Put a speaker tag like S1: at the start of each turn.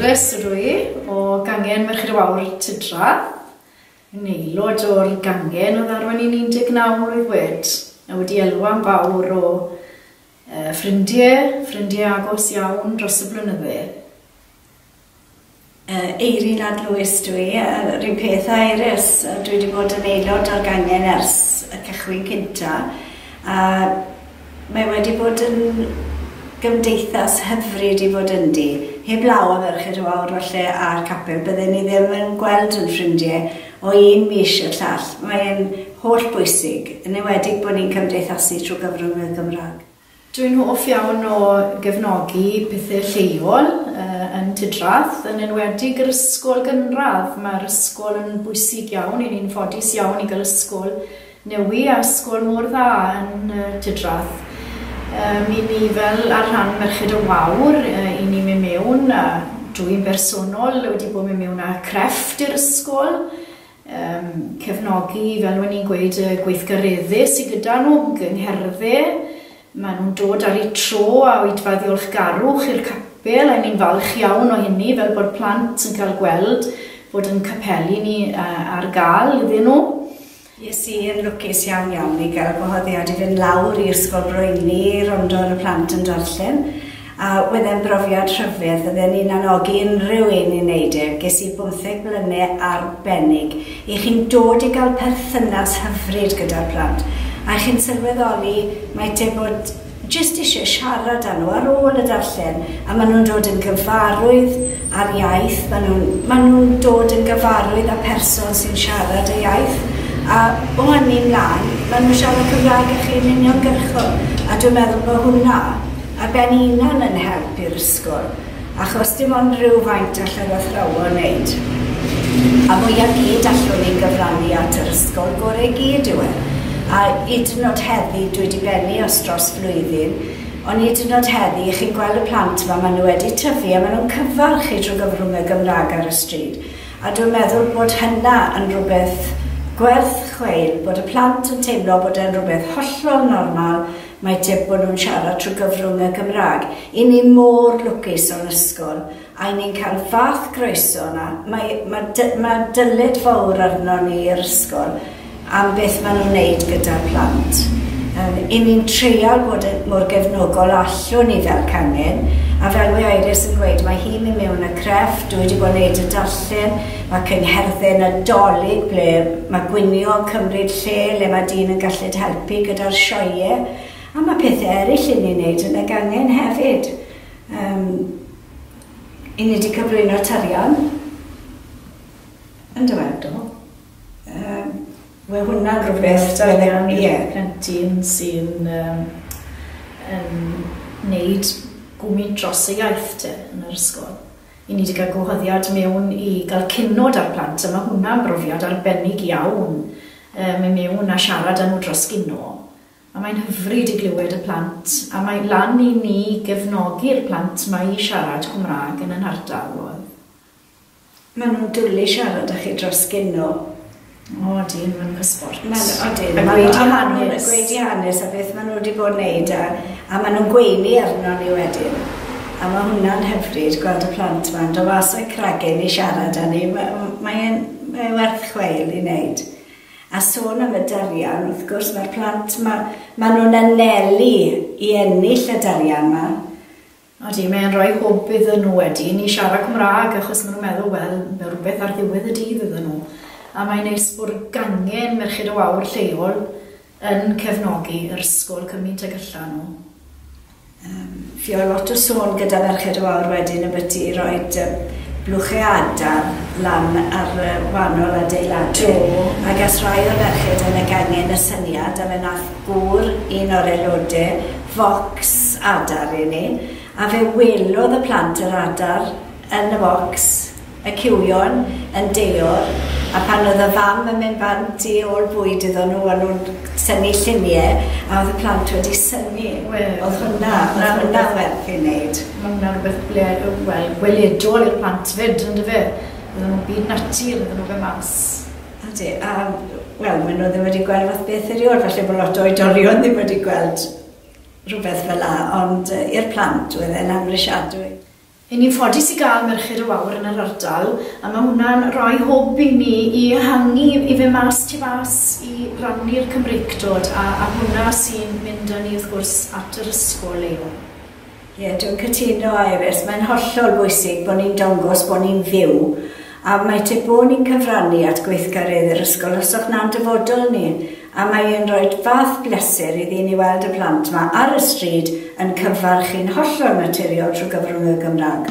S1: Iris ydw i o Cangen Merched y Wawr Trefdraeth. Yn aelod o'r Cangen oedd arwain i'n 19 mlwydd wed. A wedi elwa'n fawr o ffrindiau agos iawn dros y blynydde.
S2: Eirin Lad Lewis dwi, rhywun peth a Iris. Dwi wedi bod yn aelod o'r Cangen ers y cychwyn cynta. A mae wedi bod yn gymdeithas hyfryd i fod yndi. Heb law a Merched y Wawr falle a'r capel, byddwn ni ddim yn gweld yn ffrindiau o un mis i'r llall. Mae'n holl bwysig, yn enwedig bod ni'n cymdeithasu trwy gyfrwng y Gymraeg.
S1: Dwi'n hoff iawn o gefnogi pethau lleol yn Trefdraeth, yn enwedig yr ysgol gynradd. Mae'r ysgol yn bwysig iawn, ni'n ffodus iawn i gael ysgol newi a ysgol mor dda yn Trefdraeth. Mi ni fel ar rhan Merched y Wawr, i ni mynd mewn a dwi'n bersonol wedi bod mynd mewn â crefft i'r ysgol. Cefnogi fel wedi ni'n gweud gweithgareddu sydd gyda nhw, gyngherddau. Maen nhw'n dod ar eu tro a wyddfa ddiolchgarwch i'r capel a ni'n falch iawn o hynny fel bod plant yn cael gweld bod yn capelu ni ar gael iddyn nhw.
S2: Yes i yn lwcus iawn i gael gwahoddiad i fynd lawr i'r ysgol Broeni rond o'r plant yn darllen. A wedyn brofiad rhyfedd, oedden ni'n anogi unrhyw un i wneud e. Ges i 15 blynedd arbennig. I chi'n dod i gael perthynas hyfryd gyda'r plant. A chi'n sylweddoli, mae te bod jyst eisiau siarad â nhw ar ôl y darllen. A maen nhw'n dod yn gyfarwydd ar iaith. Maen nhw'n dod yn gyfarwydd â person sy'n siarad y iaith. A o hynny mlaen, maen nhw'n siarad Cymraeg a chi'n uniongyrchol. A dwi'n meddwl bod hwnna a ben unan yn help i'r ysgol. Achos dim ond rhywfaint allan o athrawon wneud. A mwyaf gyd allwn ni'n gyfrannu at yr ysgol gorau gyd yw e. A hyd yn oed heddi dwi wedi bennu os dros flwyddyn, ond hyd yn oed heddi chi'n gweld y plant yma, maen nhw wedi tyfu a maen nhw'n cyfarchu drwy gyfrwng y Gymraeg ar y stryd. A dwi'n meddwl bod hynna yn rhywbeth gwerth chweil, bod y plant yn teimlo bod e'n rhywbeth hollol normal, mae tip bod nhw'n siarad trwy gyfrwng y Gymraeg. I ni mor lwcus o'n ysgol, a ni'n cael fath groeso yna. Mae dyled fawr arno ni i'r ysgol am beth maen nhw'n wneud gyda'r plant. I ni'n treial bod mor gefnogol allwn ni fel Cangen, a fel mae Iris yn gweud, mae hi'n mynd mewn y crefft, dwi wedi bod yn wneud y darllen, mae cyngherddau nadolig ble mae gwynio yn cymryd lle, le mae dyn yn gallu helpu gyda'r sioeau, a mae pethau eraill i ni'n wneud yn y Cangen hefyd. I ni wedi cyflwyno tarian yn dywedol. Mae hwnna'n rhywbeth
S1: tarian i'r plentyn sy'n wneud gwmni dros y iaith yn yr ysgol. I ni wedi cael gwahoddiad mewn i gael cynod ar plant, a mae hwnna'n brofiad arbennig iawn. Mae mewn a siarad â nhw dros gyno. A mae'n hyfryd i glywed y plant, a mae lan i ni gefnogi'r plant mae i siarad Cymraeg yn yn ardal.
S2: Maen nhw'n dwlu siarad â chi dros gyno.
S1: O, dyn, mae'n cysbort.
S2: Odyn, mae'n gweidi hanes a beth maen nhw wedi bod yn wneud a maen nhw'n gweini arno ni wedyn. A mae hwnna'n hyfryd gweld y plant ma'n dod mas o'i cragen i siarad â ni. Mae'n werth chweil i wneud. A sôn am y darian, wrth gwrs, mae'r plant, maen nhw'n anelu i ennill y darian yma.
S1: Odi, mae'n rhoi hwb iddyn nhw wedyn i siarad Cymraeg, achos maen nhw'n meddwl, wel, mae rhywbeth ar ddiwedd y dydd iddyn nhw. A mae'n neis bod Cangen Merched y Wawr lleol yn cefnogi yr ysgol cymaint ag allan nhw.
S2: Fio lot o sôn gyda Merched y Wawr wedyn y byti i roed blwchau adar lan ar wanol adeiladu. Ac as rai o'r merched yn y Cangen y syniad, a fe nath gŵr un o'r aelodau focs adar i ni, a fe welodd y plant yr adar yn y focs, y cywion yn deor, a pan oedd y fam yn mynd bant i ôl bwyd iddyn nhw, a nhw'n synnu lluniau, a oedd y plant wedi synnu. Oedd hwnna werth i wneud.
S1: Mae hwnna rhywbeth weledol i'r plant fyd, ynddo fe. Oedd nhw'n byd natur, oedd nhw fe mas.
S2: Ydy, maen nhw ddim wedi gweld fath beth erioed, falle bod lot o oedolion ddim wedi gweld rhywbeth fel la, ond i'r plant oedd e'n amrysiadwy.
S1: ni'n ffodus i gael merched y Wawr yn yr ardal, a mae hwnna'n rhoi hwb i ni i ehangu i fe mas tu fas i rannu'r Cymreictod, a hwnna sy'n mynd â ni wrth gwrs at yr ysgol leol.
S2: Ie, dwi'n cytuno Iris. Mae'n hollol bwysig bod ni'n dangos bod ni'n fyw, a mae te bod ni'n cyfrannu at gweithgaredd yr ysgol os o'ch na'n dyfodol ni, a mae'n rhoi fath bleser iddi ni weld y plant yma ar y stryd yn cyfarch chi'n hollol naturiol trwy gyfrwng y Gymraeg.